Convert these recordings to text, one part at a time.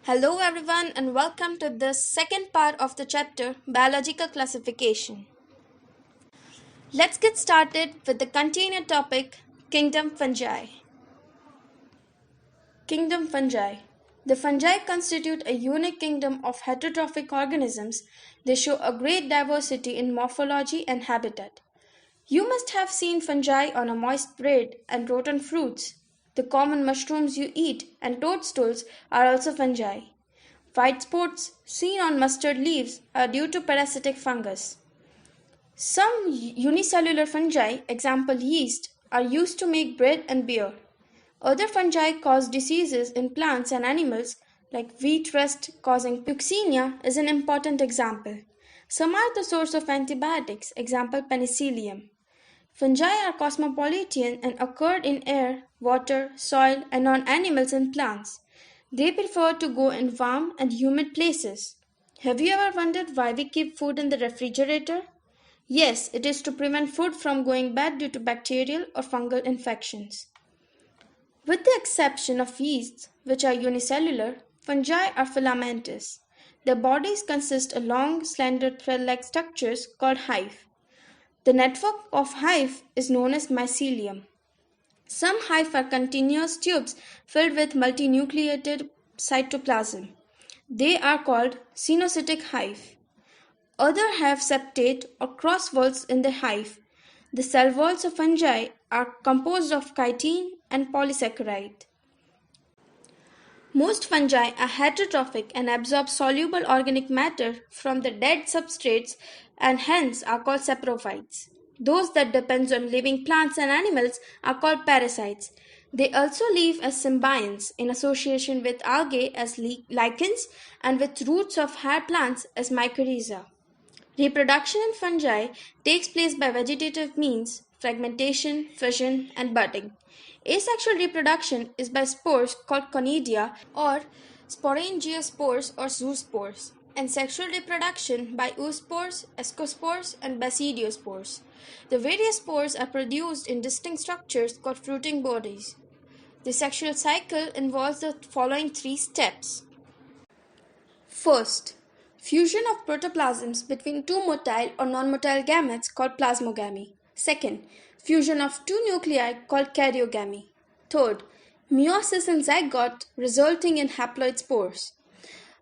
Hello, everyone, and welcome to the second part of the chapter Biological Classification. Let's get started with the continued topic Kingdom Fungi. Kingdom Fungi. The fungi constitute a unique kingdom of heterotrophic organisms. They show a great diversity in morphology and habitat. You must have seen fungi on a moist bread and rotten fruits. The common mushrooms you eat and toadstools are also fungi. White spots seen on mustard leaves are due to parasitic fungus. Some unicellular fungi, example yeast, are used to make bread and beer. Other fungi cause diseases in plants and animals, like wheat rust causing Puccinia is an important example. Some are the source of antibiotics, example penicillium. Fungi are cosmopolitan and occur in air, water, soil, and on animals and plants. They prefer to go in warm and humid places. Have you ever wondered why we keep food in the refrigerator? Yes, it is to prevent food from going bad due to bacterial or fungal infections. With the exception of yeasts, which are unicellular, fungi are filamentous. Their bodies consist of long, slender thread-like structures called hyphae. The network of hyphae is known as mycelium. Some hyphae are continuous tubes filled with multinucleated cytoplasm. They are called cenocytic hyphae. Others have septate or cross walls in the hyphae. The cell walls of fungi are composed of chitin and polysaccharide. Most fungi are heterotrophic and absorb soluble organic matter from the dead substrates and hence are called saprophytes. Those that depend on living plants and animals are called parasites. They also live as symbionts in association with algae as lichens and with roots of hair plants as mycorrhiza. Reproduction in fungi takes place by vegetative means, fragmentation, fission, and budding. Asexual reproduction is by spores called conidia or sporangiospores or zoospores, and sexual reproduction by oospores, ascospores, and basidiospores. The various spores are produced in distinct structures called fruiting bodies. The sexual cycle involves the following three steps. First, fusion of protoplasms between two motile or non-motile gametes called plasmogamy. Second, fusion of two nuclei called karyogamy. Third, meiosis in zygote resulting in haploid spores.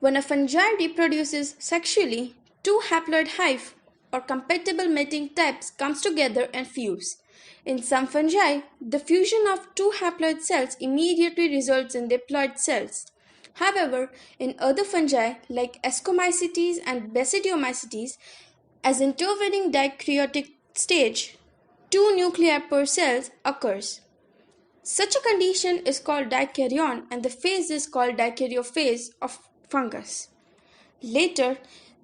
When a fungi reproduces sexually, two haploid hyphae or compatible mating types comes together and fuse. In some fungi, the fusion of two haploid cells immediately results in diploid cells. However, in other fungi like Ascomycetes and Basidiomycetes, as intervening dikaryotic stage, two nuclei per cell occurs. Such a condition is called dikaryon and the phase is called dikaryophase of fungus. Later,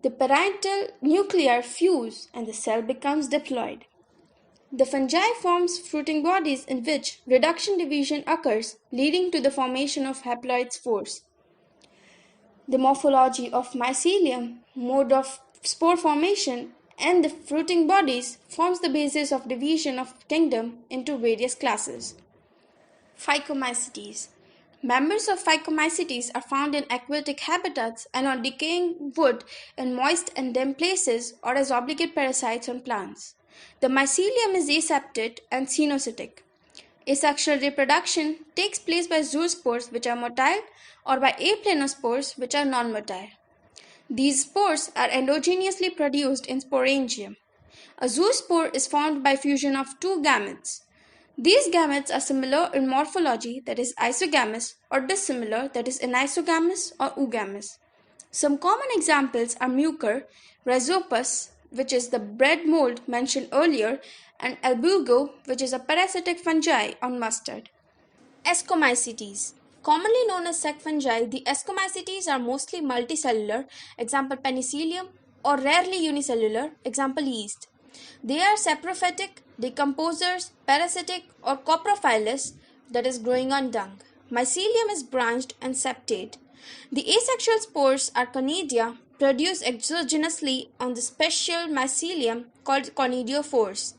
the parental nuclei fuse and the cell becomes diploid. The fungi forms fruiting bodies in which reduction division occurs, leading to the formation of haploid spores. The morphology of mycelium, mode of spore formation, and the fruiting bodies forms the basis of division of kingdom into various classes. Phycomycetes. Members of Phycomycetes are found in aquatic habitats and on decaying wood in moist and damp places or as obligate parasites on plants. The mycelium is aseptate and cenocytic. Asexual reproduction takes place by zoospores which are motile or by aplanospores which are non-motile. These spores are endogenously produced in sporangium. A zoospore is formed by fusion of two gametes. These gametes are similar in morphology, that is isogamous, or dissimilar, that is anisogamous or oogamous. Some common examples are mucor, rhizopus, which is the bread mold mentioned earlier, and albugo, which is a parasitic fungi on mustard. Ascomycetes. Commonly known as sac fungi, the Ascomycetes are mostly multicellular, example penicillium, or rarely unicellular, example yeast. They are saprophytic, decomposers, parasitic, or coprophilous, that is growing on dung. Mycelium is branched and septate. The asexual spores are conidia, produced exogenously on the special mycelium called conidiophores.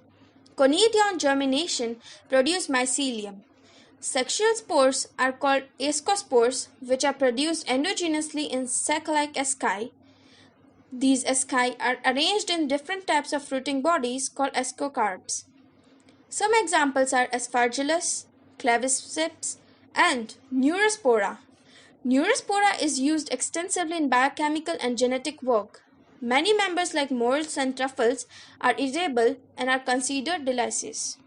Conidia on germination produce mycelium. Sexual spores are called ascospores, which are produced endogenously in sac-like asci. These asci are arranged in different types of fruiting bodies called ascocarps. Some examples are Aspergillus, Claviceps, and Neurospora. Neurospora is used extensively in biochemical and genetic work. Many members like molds and truffles are edible and are considered delicious.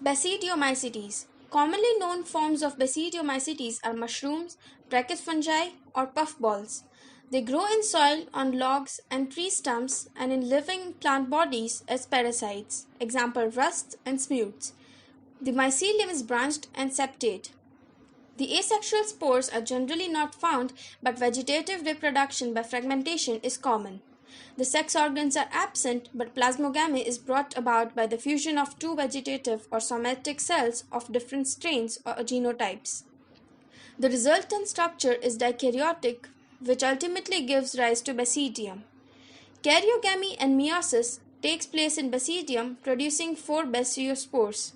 Basidiomycetes. Commonly known forms of basidiomycetes are mushrooms, bracket fungi, or puffballs. They grow in soil, on logs and tree stumps, and in living plant bodies as parasites. Example rusts and smoots. The mycelium is branched and septate. The asexual spores are generally not found, but vegetative reproduction by fragmentation is common. The sex organs are absent, but plasmogamy is brought about by the fusion of two vegetative or somatic cells of different strains or genotypes. The resultant structure is dikaryotic, which ultimately gives rise to basidium. Karyogamy and meiosis takes place in basidium, producing 4 basiospores.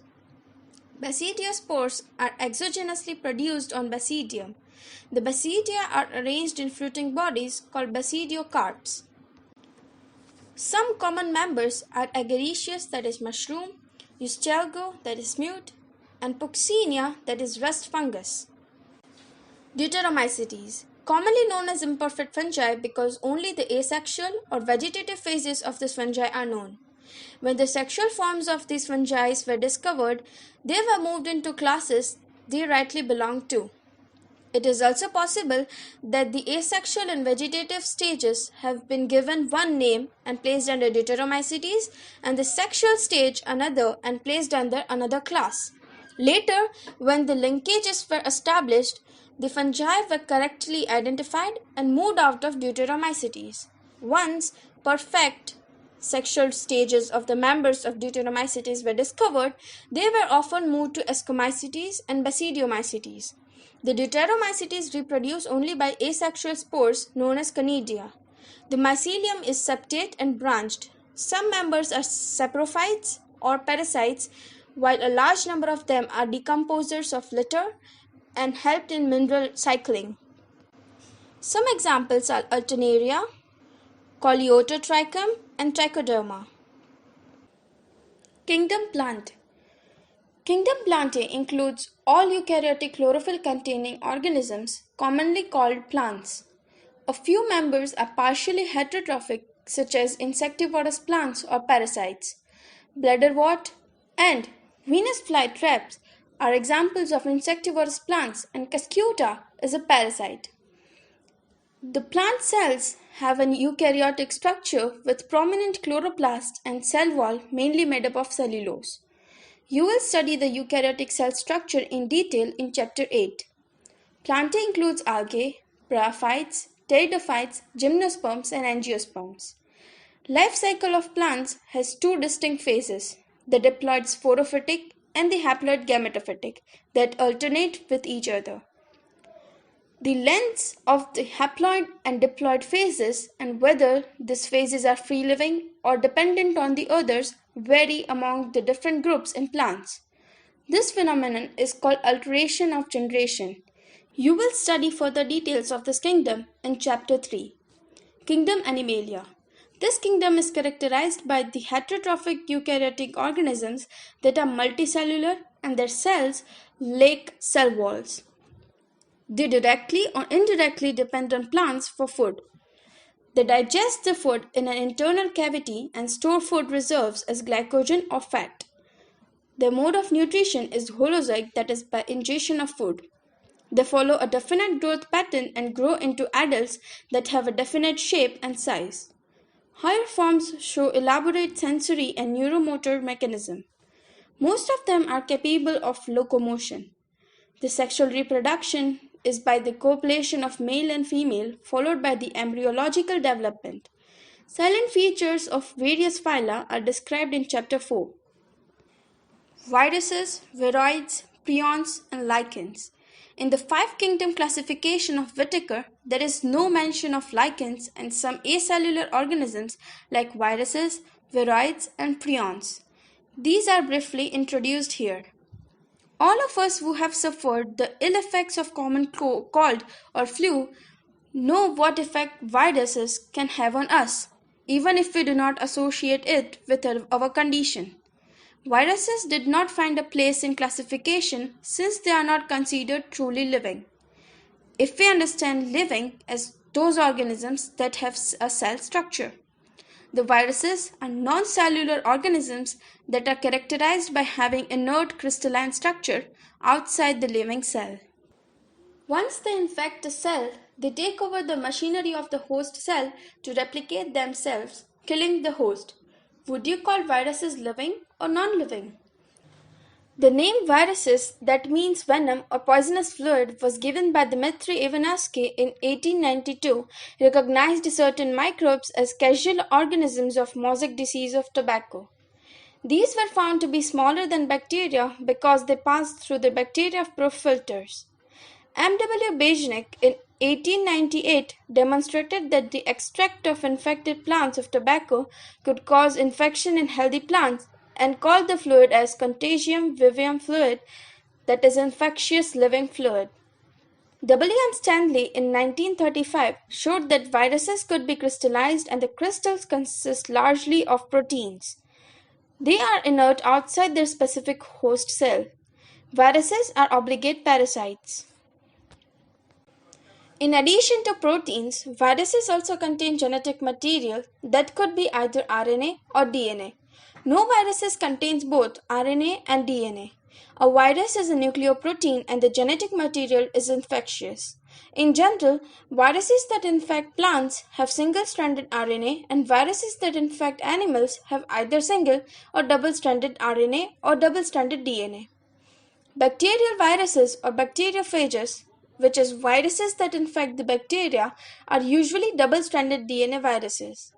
Basidiospores are exogenously produced on basidium. The basidia are arranged in fruiting bodies called basidiocarps. Some common members are Agaricus, that is mushroom, Eustelgo, that is smut, and Puccinia, that is rust fungus. Deuteromycetes, commonly known as imperfect fungi because only the asexual or vegetative phases of this fungi are known. When the sexual forms of these fungi were discovered, they were moved into classes they rightly belonged to. It is also possible that the asexual and vegetative stages have been given one name and placed under Deuteromycetes, and the sexual stage another and placed under another class. Later, when the linkages were established, the fungi were correctly identified and moved out of Deuteromycetes. Once perfect sexual stages of the members of Deuteromycetes were discovered, they were often moved to Ascomycetes and Basidiomycetes. The Deuteromycetes reproduce only by asexual spores known as conidia. The mycelium is septate and branched. Some members are saprophytes or parasites, while a large number of them are decomposers of litter and helped in mineral cycling. Some examples are Alternaria, Coleototrichum, and Trichoderma. Kingdom plant. Kingdom Plantae includes all eukaryotic chlorophyll-containing organisms, commonly called plants. A few members are partially heterotrophic, such as insectivorous plants or parasites. Bladderwort and Venus flytraps are examples of insectivorous plants, and Cuscuta is a parasite. The plant cells have an eukaryotic structure with prominent chloroplast and cell wall mainly made up of cellulose. You will study the eukaryotic cell structure in detail in Chapter 8. Plantae includes algae, bryophytes, pteridophytes, gymnosperms, and angiosperms. Life cycle of plants has two distinct phases, the diploid sporophytic and the haploid gametophytic, that alternate with each other. The lengths of the haploid and diploid phases and whether these phases are free-living or dependent on the others vary among the different groups in plants. This phenomenon is called alteration of generation. You will study further details of this kingdom in Chapter 3. Kingdom Animalia. This kingdom is characterized by the heterotrophic eukaryotic organisms that are multicellular and their cells lack cell walls. They directly or indirectly depend on plants for food. They digest the food in an internal cavity and store food reserves as glycogen or fat. Their mode of nutrition is holozoic, that is, by ingestion of food. They follow a definite growth pattern and grow into adults that have a definite shape and size. Higher forms show elaborate sensory and neuromotor mechanism. Most of them are capable of locomotion. The sexual reproduction is by the copulation of male and female, followed by the embryological development. Silent features of various phyla are described in Chapter 4. Viruses, viroids, prions, and lichens. In the 5-kingdom classification of Whitaker, there is no mention of lichens and some acellular organisms like viruses, viroids, and prions. These are briefly introduced here. All of us who have suffered the ill effects of common cold or flu know what effect viruses can have on us, even if we do not associate it with our condition. Viruses did not find a place in classification since they are not considered truly living. If we understand living as those organisms that have a cell structure, the viruses are non-cellular organisms that are characterized by having inert crystalline structure outside the living cell. Once they infect a cell, they take over the machinery of the host cell to replicate themselves, killing the host. Would you call viruses living or non-living? The name viruses, that means venom or poisonous fluid, was given by Dmitry Ivanovsky in 1892, recognized certain microbes as casual organisms of mosaic disease of tobacco. These were found to be smaller than bacteria because they passed through the bacteria proof filters. M.W. Bajnik in 1898 demonstrated that the extract of infected plants of tobacco could cause infection in healthy plants and called the fluid as contagium vivium fluid, that is infectious living fluid. W. M. Stanley in 1935 showed that viruses could be crystallized and the crystals consist largely of proteins. They are inert outside their specific host cell. Viruses are obligate parasites. In addition to proteins, viruses also contain genetic material that could be either RNA or DNA. No viruses contains both RNA and DNA. A virus is a nucleoprotein and the genetic material is infectious. In general, viruses that infect plants have single-stranded RNA and viruses that infect animals have either single or double-stranded RNA or double-stranded DNA. Bacterial viruses or bacteriophages, which is viruses that infect the bacteria, are usually double-stranded DNA viruses.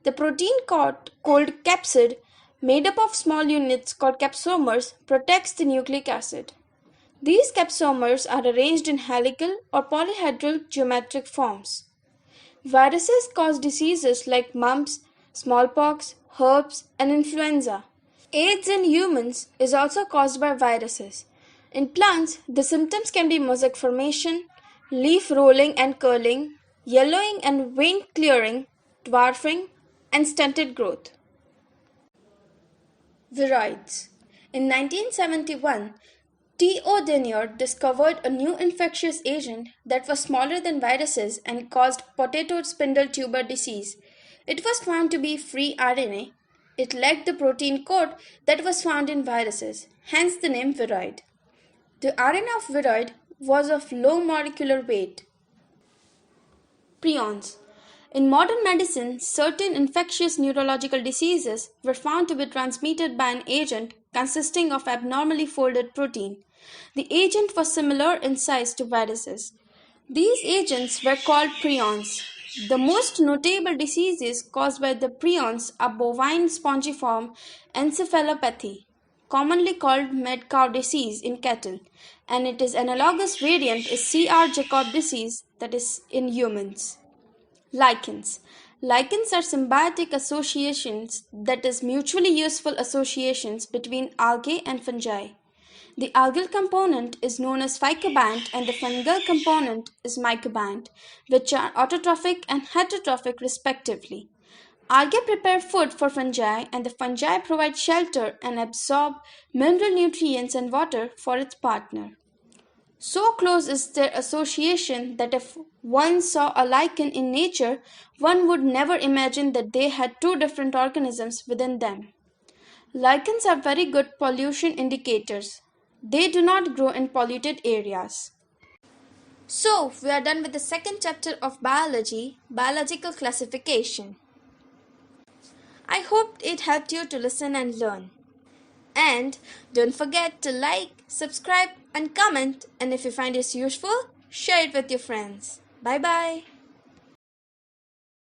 The protein called capsid, made up of small units called capsomers, protects the nucleic acid. These capsomers are arranged in helical or polyhedral geometric forms. Viruses cause diseases like mumps, smallpox, herpes, and influenza. AIDS in humans is also caused by viruses. In plants, the symptoms can be mosaic formation, leaf rolling and curling, yellowing and vein clearing, dwarfing, and stunted growth. Viroids. In 1971, T.O. Denier discovered a new infectious agent that was smaller than viruses and caused potato spindle tuber disease. It was found to be free RNA. It lacked the protein code that was found in viruses, hence the name viroid. The RNA of viroid was of low molecular weight. Prions. In modern medicine, certain infectious neurological diseases were found to be transmitted by an agent consisting of abnormally folded protein. The agent was similar in size to viruses. These agents were called prions. The most notable diseases caused by the prions are bovine spongiform encephalopathy, commonly called mad cow disease in cattle, and its analogous variant is C.R.-Jacob disease, that is in humans. Lichens. Lichens are symbiotic associations, that is mutually useful associations between algae and fungi. The algal component is known as phycoband and the fungal component is mycoband, which are autotrophic and heterotrophic respectively. Algae prepare food for fungi and the fungi provide shelter and absorb mineral nutrients and water for its partner. So close is their association that if one saw a lichen in nature, one would never imagine that they had two different organisms within them. Lichens are very good pollution indicators. They do not grow in polluted areas. So, we are done with the second chapter of biology, biological classification. I hope it helped you to listen and learn. And don't forget to like, subscribe and comment, and if you find this useful, share it with your friends. Bye bye.